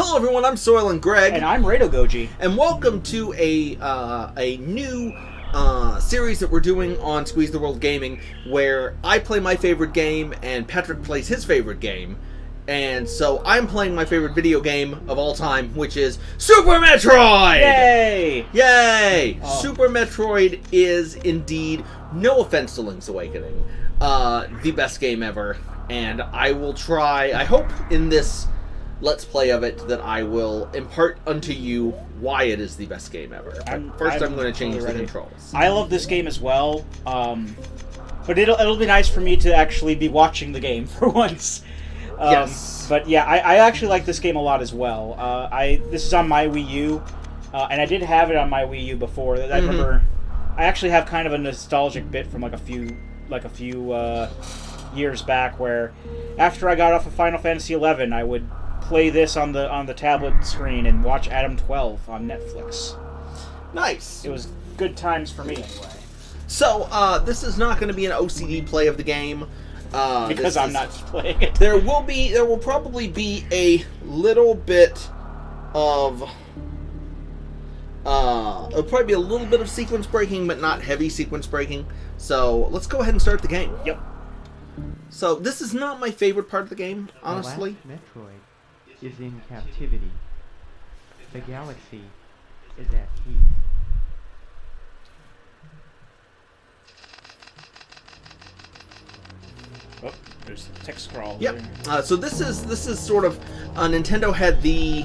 Hello everyone, I'm Soylent Greg. And I'm Rado Goji. And welcome to a new series that we're doing on Squeeze the World Gaming, where I play my favorite game and Patrick plays his favorite game. And so I'm playing my favorite video game of all time, which is Super Metroid! Yay! Yay! Oh. Super Metroid is indeed, no offense to Link's Awakening, the best game ever. And I will try, I hope in this Let's Play of it, that I will impart unto you why it is the best game ever. But I'm going to change the controls. I love this game as well, but it'll be nice for me to actually be watching the game for once. Yes. But yeah, I actually like this game a lot as well. This is on my Wii U, and I did have it on my Wii U before. I remember, I actually have kind of a nostalgic bit from a few years back, where after I got off of Final Fantasy XI, I would play this on the tablet screen and watch Adam 12 on Netflix. Nice. It was good times for me anyway. So this is not going to be an OCD play of the game. Because I'm not playing it. There will probably be a little bit of it'll probably be a little bit of sequence breaking, but not heavy sequence breaking. So let's go ahead and start the game. Yep. So this is not my favorite part of the game, honestly. The last Metroid is in captivity. The galaxy is at peace. Oh, there's text scroll. Yep. So this is sort of Nintendo had the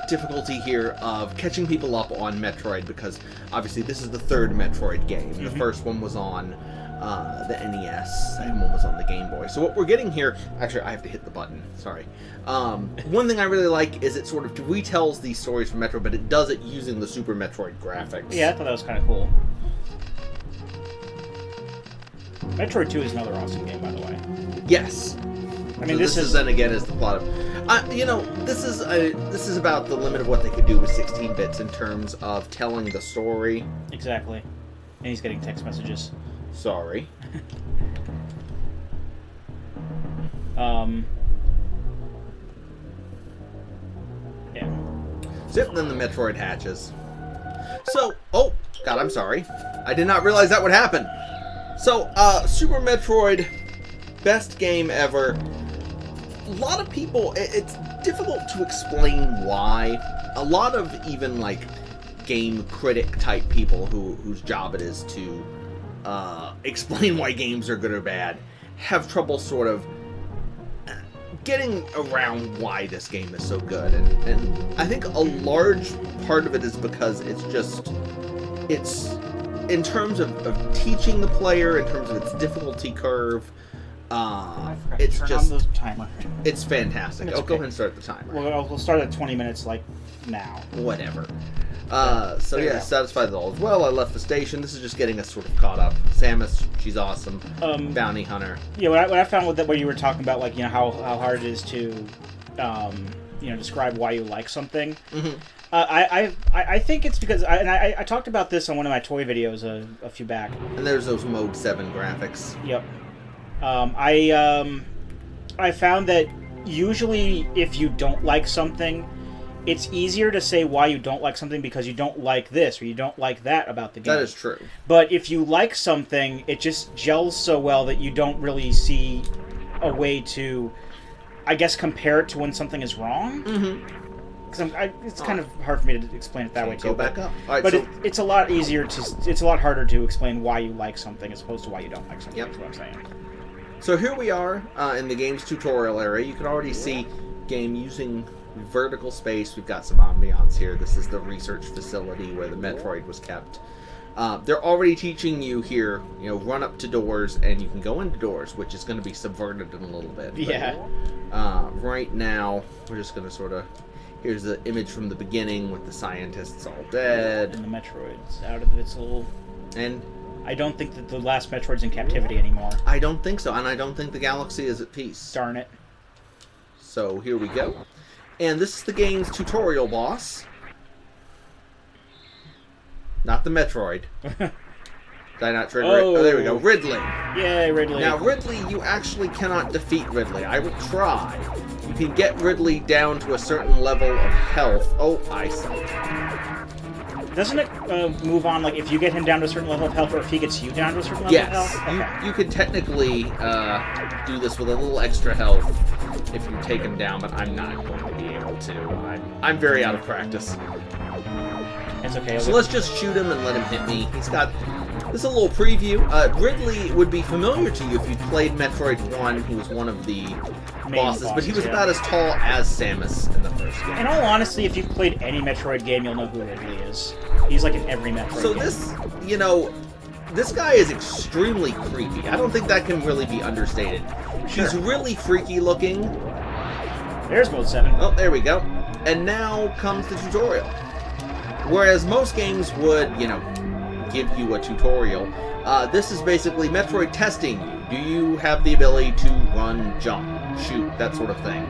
difficulty here of catching people up on Metroid, because obviously this is the third Metroid game. The first one was on the NES. Second one was on the Game Boy. So what we're getting here, actually I have to hit the button, sorry. One thing I really like is it sort of retells these stories from Metroid, but it does it using the Super Metroid graphics. Yeah, I thought that was kind of cool. Metroid 2 is another awesome game, by the way. Yes. I mean, so this is then again is the plot of, this is about the limit of what they could do with 16 bits in terms of telling the story. Exactly. And he's getting text messages. Sorry. Yeah. Zip, then the Metroid hatches. So, oh, God, I'm sorry. I did not realize that would happen. So, Super Metroid, best game ever. A lot of people, it's difficult to explain why. A lot of even, game critic type people whose job it is to explain why games are good or bad have trouble sort of getting around why this game is so good. And I think a large part of it is because it's in terms of teaching the player, in terms of its difficulty curve, it's just on the timer. It's fantastic. It's Go ahead and start the timer. We'll start at 20 minutes, now. Whatever. So yeah, satisfied with all as well. I left the station. This is just getting us sort of caught up. Samus, she's awesome. Bounty hunter. Yeah, what I found with that, what you were talking about, how hard it is to, describe why you like something. Mm-hmm. I think it's because I talked about this on one of my toy videos a few back. And there's those Mode 7 graphics. Yep. I found that usually if you don't like something, it's easier to say why you don't like something because you don't like this or you don't like that about the game. That is true. But if you like something, it just gels so well that you don't really see a way to, I guess, compare it to when something is wrong. Mm-hmm. Because it's kind of hard for me to explain it that way too. Go back up. All right, but so it's a lot easier it's a lot harder to explain why you like something as opposed to why you don't like something. Yep. That's what I'm saying. So here we are in the game's tutorial area. You can already see game using vertical space. We've got some ambiance here. This is the research facility where the Metroid was kept. They're already teaching you here, run up to doors and you can go into doors, which is going to be subverted in a little bit. Yeah. But, right now, we're just going to sort of... Here's the image from the beginning with the scientists all dead. And the Metroid's out of its little... And... I don't think that the last Metroid's in captivity anymore. I don't think so, and I don't think the galaxy is at peace. Darn it. So, here we go. And this is the game's tutorial boss. Not the Metroid. Did I not trigger it? Oh, there we go. Ridley. Yay, Ridley. Now, Ridley, you actually cannot defeat Ridley. I will try. You can get Ridley down to a certain level of health. Oh, eyesight. Doesn't it move on, like, if you get him down to a certain level of health, or if he gets you down to a certain level of health? Yes. You could technically do this with a little extra health if you take him down, but I'm not going to be able to. I'm very out of practice. It's okay. So let's just shoot him and let him hit me. He's got... This is a little preview. Ridley would be familiar to you if you played Metroid 1. He was one of the bosses, but he was about as tall as Samus in the first game. In all honesty, if you've played any Metroid game, you'll know who Ridley is. He's like in every Metroid game. So this, you know, this guy is extremely creepy. I don't think that can really be understated. Sure. He's really freaky looking. There's Mode 7. Oh, there we go. And now comes the tutorial. Whereas most games would, you know, give you a tutorial, this is basically Metroid testing you. Do you have the ability to run, jump, shoot, that sort of thing?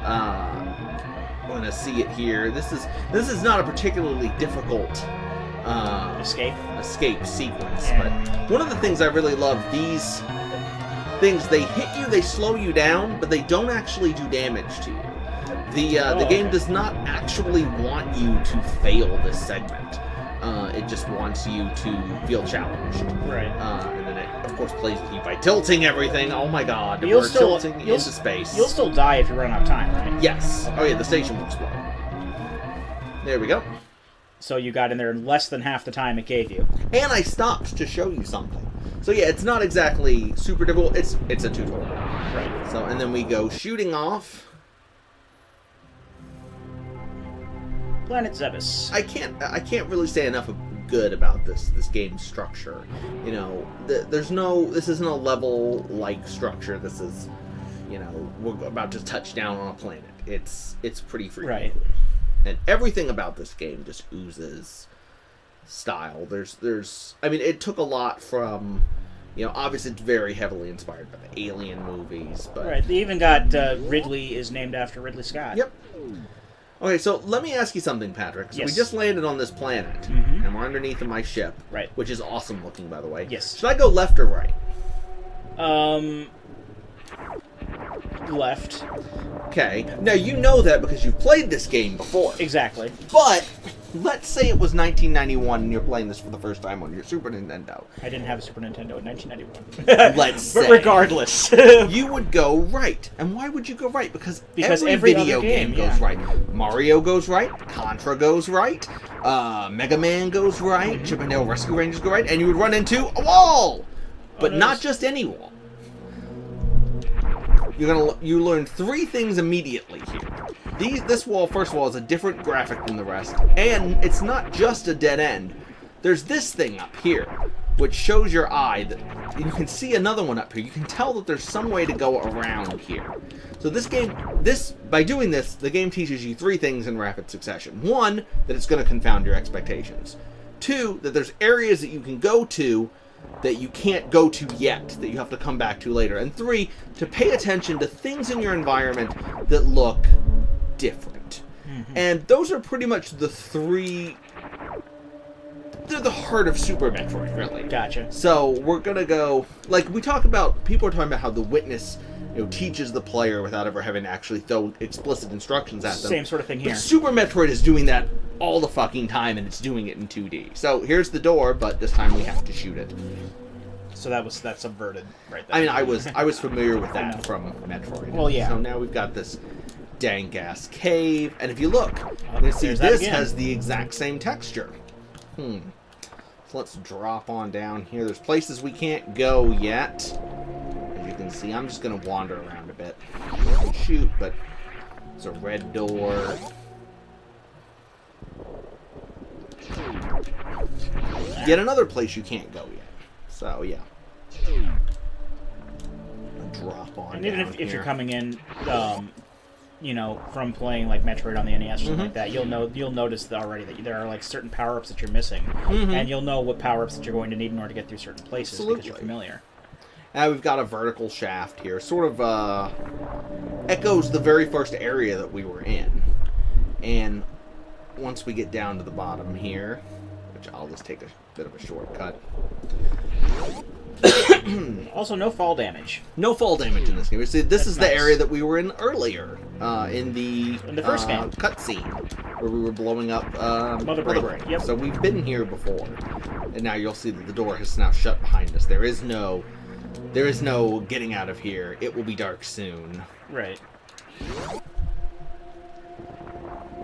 I'm gonna see it here. This is not a particularly difficult escape sequence, but one of the things I really love, these things, they hit you, they slow you down, but they don't actually do damage to you. The game does not actually want you to fail this segment. It just wants you to feel challenged. Right. And then it, of course, plays with you by tilting everything. Oh my god, you'll we're still, tilting into space. You'll still die if you run out of time, right? Yes. Oh yeah, the station will explode. There we go. So you got in there in less than half the time it gave you. And I stopped to show you something. So yeah, it's not exactly super difficult. It's a tutorial. Right. So, and then we go shooting off. Planet Zebes. I can't really say enough good about this game's structure. You know, this isn't a level-like structure. This is, you know, we're about to touch down on a planet. It's pretty free. Right. And everything about this game just oozes style. I mean, it took a lot from, you know, obviously it's very heavily inspired by the Alien movies, but right. They even got Ridley is named after Ridley Scott. Yep. Okay, so let me ask you something, Patrick. So yes. We just landed on this planet, and we're underneath of my ship, right? Which is awesome looking, by the way. Yes. Should I go left or right? Left. Okay. Now, you know that because you've played this game before. Exactly. But, let's say it was 1991 and you're playing this for the first time on your Super Nintendo. I didn't have a Super Nintendo in 1991. Let's say. But regardless. You would go right. And why would you go right? Because every video other game goes right. Mario goes right. Contra goes right. Mega Man goes right. Chip and Dale Rescue Rangers go right. And you would run into a wall. But not just any wall. You learn three things immediately here. This wall, first of all, is a different graphic than the rest, and it's not just a dead end. There's this thing up here, which shows your eye. That you can see another one up here. You can tell that there's some way to go around here. So by doing this, the game teaches you three things in rapid succession. One, that it's going to confound your expectations. Two, that there's areas that you can go to that you can't go to yet, that you have to come back to later. And three, to pay attention to things in your environment that look different. And those are pretty much the three... They're the heart of Super Metroid, really. Gotcha. So, we're gonna go... Like, we talk about... People are talking about how the witness, you know, teaches the player without ever having to actually throw explicit instructions at them. Same sort of thing here. But Super Metroid is doing that all the fucking time, and it's doing it in 2D. So here's the door, but this time we have to shoot it. So that's subverted right there. I mean, I was familiar with that from Metroid. Well, yeah. So now we've got this dank ass cave, and if you look, you see this has the exact same texture. So let's drop on down here. There's places we can't go yet. As you can see, I'm just gonna wander around a bit. I can shoot, but it's a red door. Yet another place you can't go yet. So yeah. Drop on. And even if you're coming in, you know, from playing like Metroid on the NES or something like that, you'll notice already that there are like certain power-ups that you're missing, and you'll know what power-ups that you're going to need in order to get through certain places because you're familiar. Now we've got a vertical shaft here, sort of echoes the very first area that we were in, and once we get down to the bottom here, which I'll just take a bit of a shortcut, Also, no fall damage. No fall damage in this game. See, this is the nice. area that we were in earlier in the first game. cutscene where we were blowing up Mother Brain. Yep. So we've been here before, and now you'll see that the door has now shut behind us. There is no getting out of here. It will be dark soon. Right.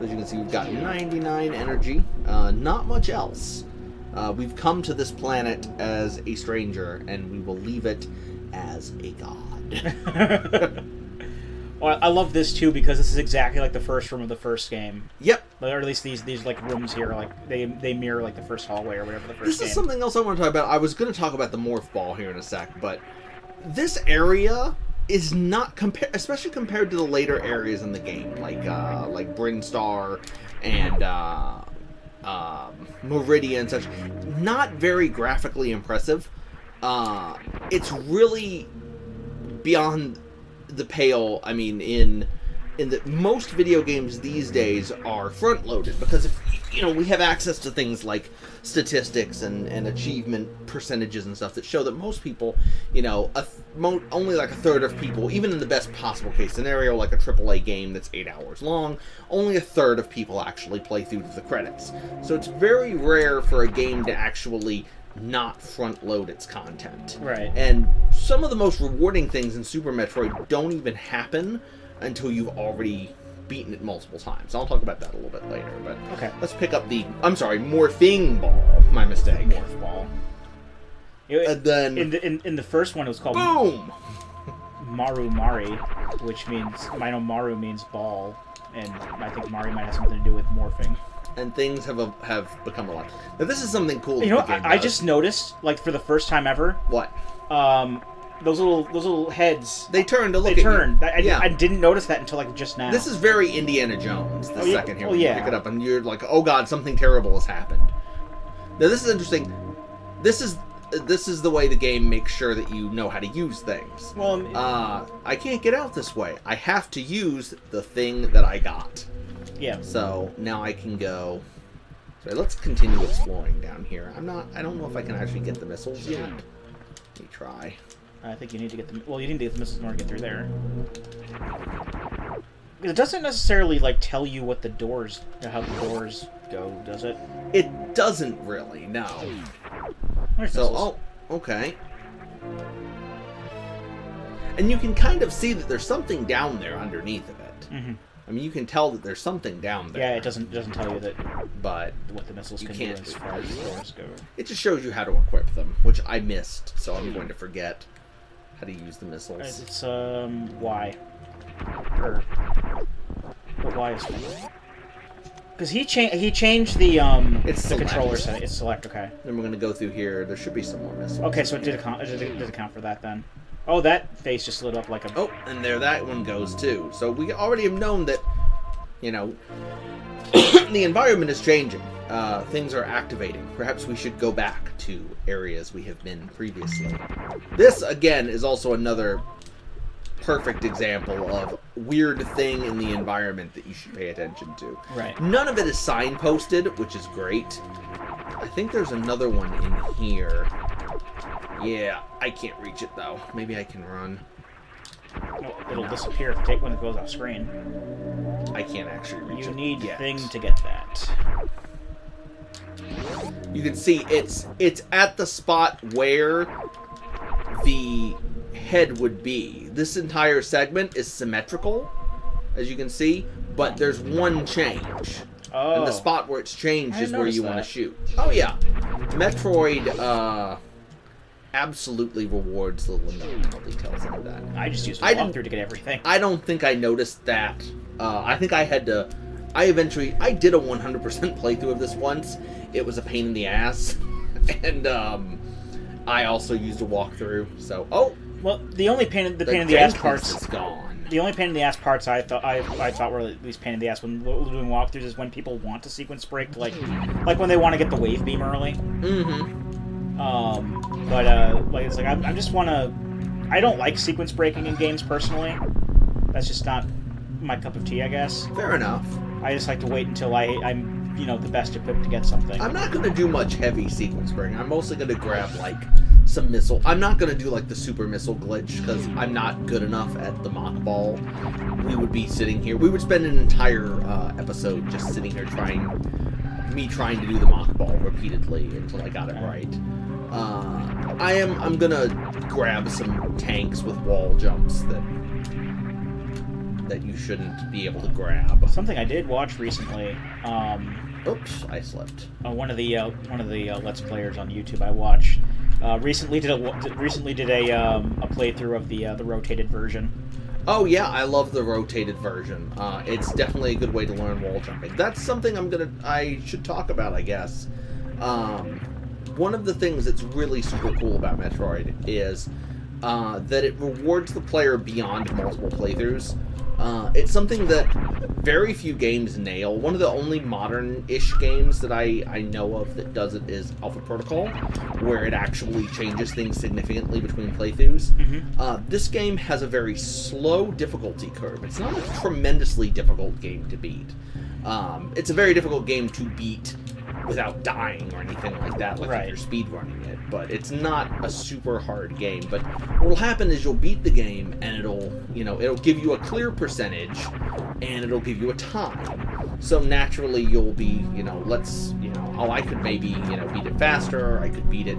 As you can see, we've got 99 energy. Not much else. We've come to this planet as a stranger, and we will leave it as a god. Well, I love this too because this is exactly like the first room of the first game. Yep. Or at least these like rooms here, like they mirror like the first hallway or whatever the first This game. is something else I want to talk about. I was going to talk about the morph ball here in a sec, but this area is not especially compared to the later areas in the game, like Brinstar and Meridia and such. Not very graphically impressive. It's really beyond the pale. I mean, in the most video games these days are front loaded because we have access to things like statistics and achievement percentages and stuff that show that most people, only like a third of people, even in the best possible case scenario, like a AAA game that's 8 hours long, only a third of people actually play through to the credits. So it's very rare for a game to actually not front load its content. Right. And some of the most rewarding things in Super Metroid don't even happen until you've already beaten it multiple times. I'll talk about that a little bit later, but Okay. let's pick up morphing ball. My mistake. Morph ball. And then In the first one, it was called boom! Maru Mari, which means I know Maru means ball, and I think Mari might have something to do with morphing. And things have become a lot. Now this is something cool. You know, that the game I does. just noticed, like for the first time ever, What? those little heads. They turn to look They at turned. you. I didn't notice that until like just now. This is very Indiana Jones, the Oh, yeah. second here. Oh, When you yeah. pick it up and you're like, oh god, something terrible has happened. Now this is interesting. This is the way the game makes sure that you know how to use things. well, I can't get out this way. I have to use the thing that I got. yeah. So now I can go. So let's continue exploring down here. I don't know if I can actually get the missiles yet. Let me try. I think you need to get the. Well, you need to get the missiles in order to get through there. It doesn't necessarily like tell you what the doors, how the doors go, does it? It doesn't really, no. There's So, missiles. okay. And you can kind of see that there's something down there underneath of it. Mm-hmm. I mean, you can tell that there's something down there. Yeah, it doesn't tell you that But what the missiles You can can't do as do far as the doors go. it just shows you how to equip them, which I missed, so I'm going to forget how to use the missiles. It's Y. Or what Y is it? Because he changed the It's the select. controller setting. It's select. Okay. Then we're going to go through here. There should be some more missiles. Okay, so it did account for that then. Oh, that face just lit up like a. Oh, and there that one goes too. So we already have known that, the environment is changing. Things are activating. Perhaps we should go back to areas we have been previously. This, again, is also another perfect example of weird thing in the environment that you should pay attention to. Right. None of it is signposted, which is great. I think there's another one in here. Yeah, I can't reach it though. Maybe I can run. No, it'll disappear if you take when it goes off screen. I can't actually reach You it need yet. thing to get that. You can see it's at the spot where the head would be. This entire segment is symmetrical, as you can see, but there's one change. Oh. And the spot where it's changed I is where noticed you want to that. shoot. Oh yeah. Metroid absolutely rewards the little details like that. I just used a I didn't- walkthrough to get everything. I don't think I noticed that. I think I had to. I did a 100% playthrough of this once. It was a pain in the ass, and I also used a walkthrough. So Well, the only pain in the ass Jenkins parts. is gone. The only pain in the ass parts I thought were at least pain in the ass when doing walkthroughs is when people want to sequence break, like when they want to get the wave beam early. Mm-hmm. Like it's like I just want to. I don't like sequence breaking in games personally. That's just not my cup of tea, I guess. Fair enough. I just like to wait until I'm the best equipped to get something. I'm not going to do much heavy sequence breaking. I'm mostly going to grab some missile. I'm not gonna do like the super missile glitch because I'm not good enough at the mock ball. We would be sitting here. We would spend an entire episode just sitting here trying to do the mock ball repeatedly until I got it right. I'm gonna grab some tanks with wall jumps that you shouldn't be able to grab. Something I did watch recently. Oops, I slipped. One of the Let's Players on YouTube I watched recently did a playthrough of the rotated version. Oh yeah, I love the rotated version. It's definitely a good way to learn wall jumping. That's something I should talk about, I guess. One of the things that's really super cool about Metroid is that it rewards the player beyond multiple playthroughs. It's something that very few games nail. One of the only modern-ish games that I know of that does it is Alpha Protocol, where it actually changes things significantly between playthroughs. Mm-hmm. This game has a very slow difficulty curve. It's not a tremendously difficult game to beat. It's a very difficult game to beat without dying or anything like that, like if you're speedrunning it. But it's not a super hard game. But what will happen is you'll beat the game, and it'll give you a clear percentage, and it'll give you a time. So naturally, you'll be, I could maybe, beat it faster. I could beat it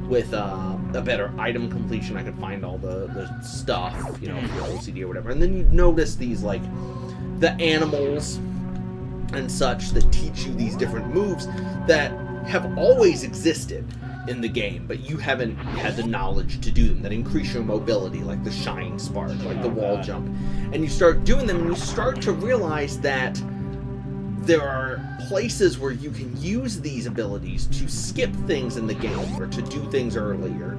with a better item completion. I could find all the stuff, for OCD or whatever. And then you notice these, like, the animals and such that teach you these different moves that have always existed in the game, but you haven't had the knowledge to do them, that increase your mobility, like the shine spark, like the wall jump. And you start doing them, and you start to realize that there are places where you can use these abilities to skip things in the game or to do things earlier.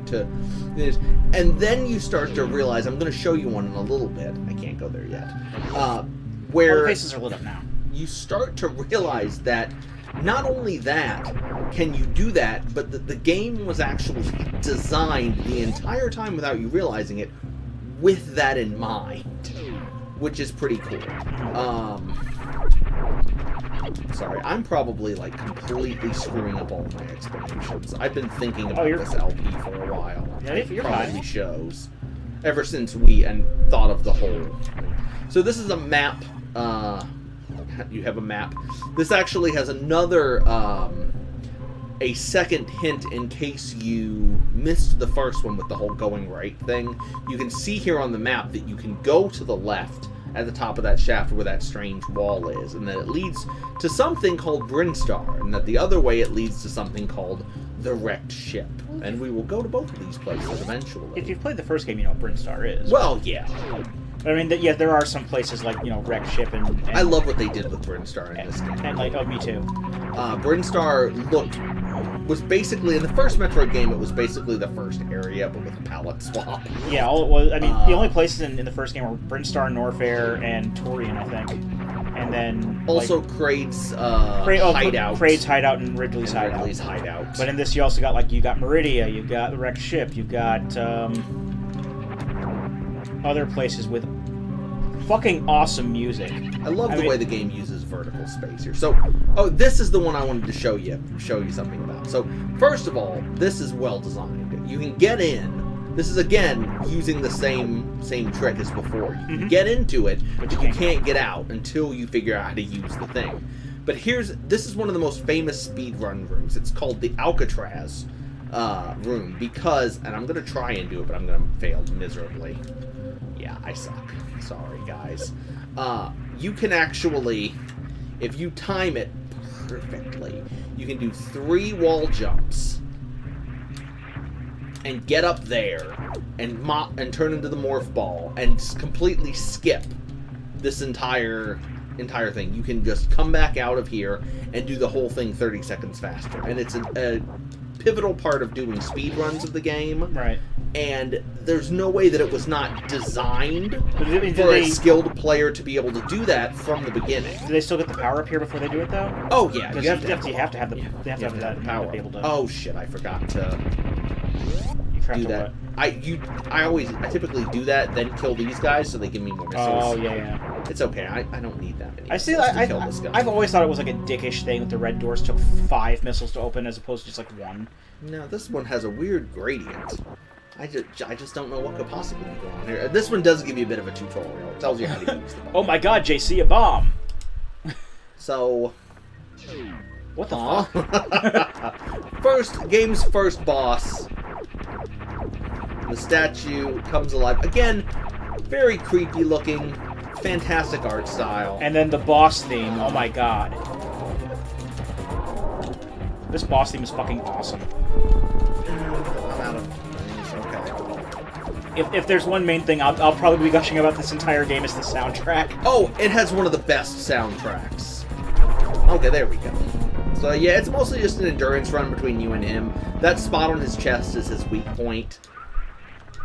And then you start to realize, I'm going to show you one in a little bit. I can't go there yet. Where the faces are lit up now. You start to realize that not only that can you do that, but the game was actually designed the entire time without you realizing it with that in mind, which is pretty cool. Sorry, I'm probably like completely screwing up all my explanations. I've been thinking about this LP for a while. Yeah, you're probably fine. Shows ever since we thought of the whole thing. So this is a map. You have a map. This actually has another, a second hint in case you missed the first one with the whole going right thing. You can see here on the map that you can go to the left at the top of that shaft where that strange wall is, and that it leads to something called Brinstar, and that the other way it leads to something called the wrecked ship. And we will go to both of these places eventually. If you've played the first game, you know what Brinstar is. Well, yeah. I mean, yeah, there are some places like, wrecked ship and I love what they did with Brinstar in this game. And like, me too. Brinstar was basically, in the first Metroid game, it was basically the first area, but with a palette swap. Yeah, all it was, I mean, the only places in the first game were Brinstar, Norfair, and Torian, I think. And then... Also, Kraid's hideout. Kraid's hideout and Ridley's hideout. But in this, you also got, you got Meridia, you got the wrecked ship, you got, other places with fucking awesome music. I love the way the game uses vertical space here. So, this is the one I wanted to show you something about. So, first of all, this is well designed. You can get in. This is, again, using the same trick as before. You can get into it, but you can't get out until you figure out how to use the thing. But this is one of the most famous speedrun rooms. It's called the Alcatraz room because, and I'm going to try and do it, but I'm going to fail miserably. Yeah, I suck. Sorry, guys. You can actually, if you time it perfectly, you can do 3 wall jumps and get up there and turn into the morph ball and completely skip this entire thing. You can just come back out of here and do the whole thing 30 seconds faster. And it's a pivotal part of doing speed runs of the game. Right. And there's no way that it was not designed for a skilled player to be able to do that from the beginning. Do they still get the power up here before they do it, though? Oh, yeah. You have to have the power to be able to... Oh, shit, I forgot to do that. What? I typically do that, then kill these guys so they give me more missiles. Oh, yeah. It's okay. I don't need that many I see. missiles to kill this guy. I've always thought it was like a dickish thing that the red doors took 5 missiles to open as opposed to just like 1. No, this one has a weird gradient. I just don't know what could possibly be going on here. This one does give you a bit of a tutorial. It tells you how to use the bomb. Oh my god, JC, a bomb! So... What the fuck? Game's first boss. The statue comes alive. Again, very creepy looking, fantastic art style. And then the boss theme, oh my god. This boss theme is fucking awesome. I'm out of things. Okay. If there's one main thing I'll probably be gushing about this entire game is the soundtrack. Oh, it has one of the best soundtracks. Okay, there we go. So yeah, it's mostly just an endurance run between you and him. That spot on his chest is his weak point.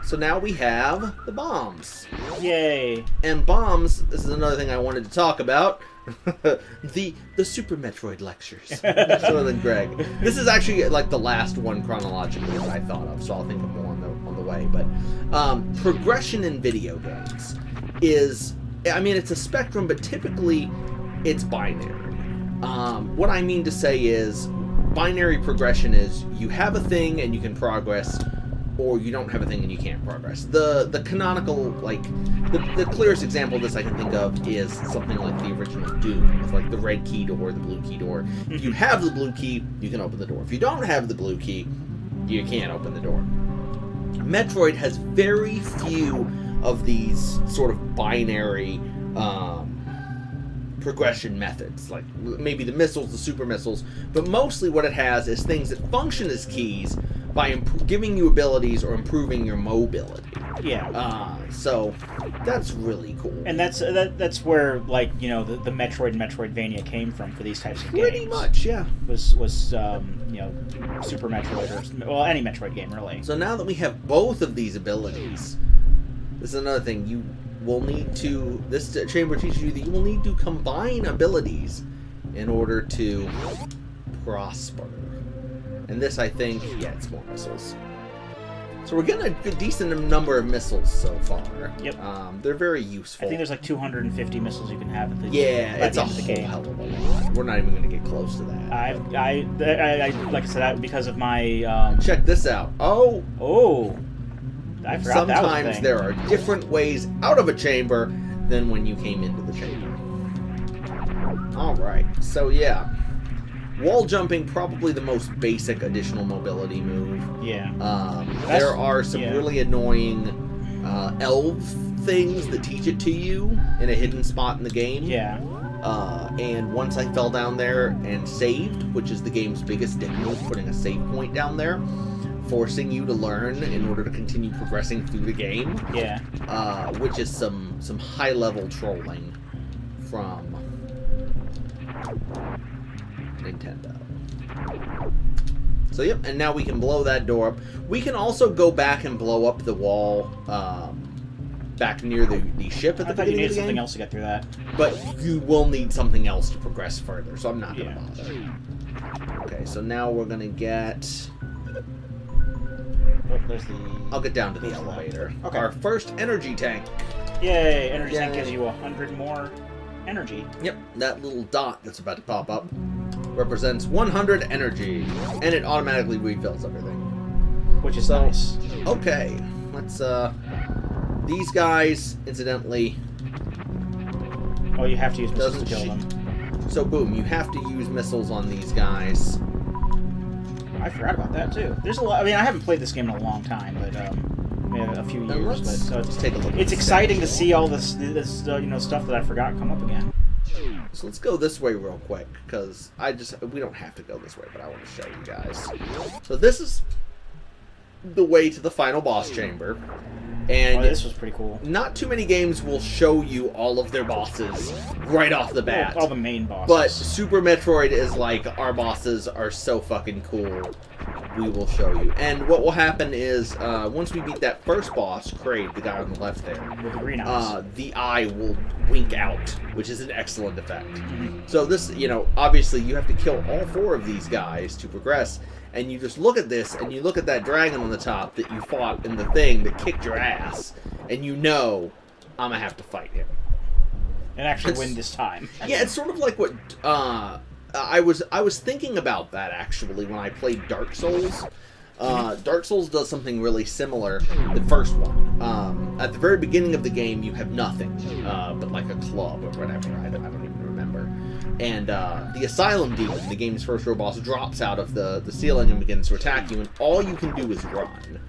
So now we have the bombs. Yay. And bombs, this is another thing I wanted to talk about. the Super Metroid lectures. So than Greg. This is actually like the last one chronologically that I thought of, so I'll think of more on the way. But progression in video games is, I mean, it's a spectrum, but typically it's binary. What I mean to say is, binary progression is you have a thing and you can progress, or you don't have a thing and you can't progress. The canonical, like, the clearest example of this I can think of is something like the original Doom, with like the red key door, the blue key door. If you have the blue key, you can open the door. If you don't have the blue key, you can't open the door. Metroid has very few of these sort of binary progression methods, like maybe the missiles, the super missiles, but mostly what it has is things that function as keys by giving you abilities or improving your mobility. Yeah. So that's really cool. And that's where, like, you know, the Metroid and Metroidvania came from for these types of games. Pretty much, yeah. Was you know, Super Metroid, or, well, any Metroid game, really. So now that we have both of these abilities, this is another thing. You will need to, this chamber teaches you that you will need to combine abilities in order to prosper. And this, I think, yeah, it's more missiles. So we're getting a decent number of missiles so far. Yep. They're very useful. I think there's like 250 missiles you can have at the it's by a the end of the whole game. hell of a lot. We're not even going to get close to that. I like I said, because of my Check this out. Oh, I forgot that was a sometimes thing. there are different ways out of a chamber than when you came into the chamber. Alright, so yeah. Wall jumping, probably the most basic additional mobility move. Yeah. There are some really annoying elf things that teach it to you in a hidden spot in the game. Yeah. And once I fell down there and saved, which is the game's biggest difficulty, putting a save point down there, forcing you to learn in order to continue progressing through the game. Yeah. Which is some high-level trolling from Nintendo. So yep, and now we can blow that door up. We can also go back and blow up the wall back near the ship at the beginning of the game. I thought you needed something else to get through that. But you will need something else to progress further, so I'm not going to bother. Okay, so now we're going to get... Oh, there's the... I'll get down to the elevator. Okay. Our first energy tank. Yay! Energy tank Yay. gives you 100 more energy. Yep, that little dot that's about to pop up represents 100 energy, and it automatically refills everything. Which is nice. Okay, let's, these guys, incidentally... Oh, you have to use missiles to kill them. So boom, you have to use missiles on these guys. I forgot about that too. There's a lot. I mean, I haven't played this game in a long time, but a few years. But so let's take a look. It's exciting to see all this you know, stuff that I forgot come up again. So let's go this way real quick, because we don't have to go this way, but I want to show you guys. So this is the way to the final boss chamber. And this was pretty cool. Not too many games will show you all of their bosses right off the bat. All the main bosses. But Super Metroid is like, our bosses are so fucking cool. We will show you. And what will happen is, once we beat that first boss, Kraid, the guy on the left there, with the green eyes, the eye will wink out, which is an excellent effect. Mm-hmm. So this, you know, obviously you have to kill all 4 of these guys to progress. And you just look at this, and you look at that dragon on the top that you fought in the thing that kicked your ass, and you know, I'm gonna have to fight him. and actually win this time. Yeah, it's sort of like what I was thinking about that actually when I played Dark Souls. Dark Souls does something really similar. The first one, at the very beginning of the game, you have nothing but like a club or whatever. I don't even remember. And the Asylum Demon, the game's first real boss, drops out of the ceiling and begins to attack you, and all you can do is run.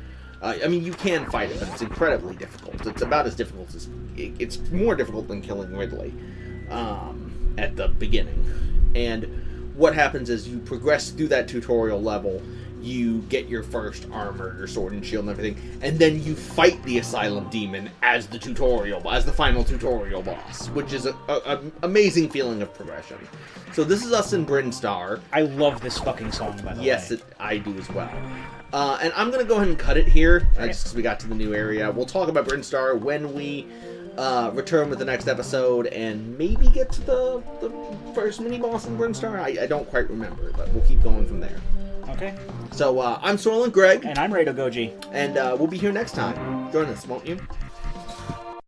I mean, you can fight it, but it's incredibly difficult. It's about as difficult as... It's more difficult than killing Ridley at the beginning. And what happens is you progress through that tutorial level, you get your first armor, your sword and shield and everything, and then you fight the Asylum Demon as the final tutorial boss, which is an amazing feeling of progression. So this is us in Brinstar. I love this fucking song, by the way. Yes, I do as well. And I'm going to go ahead and cut it here, just because we got to the new area. We'll talk about Brinstar when we return with the next episode, and maybe get to the first mini-boss in Brinstar. I don't quite remember, but we'll keep going from there. Okay. So, I'm Soylent Greg. And I'm Rado Goji. And we'll be here next time. Join us, won't you?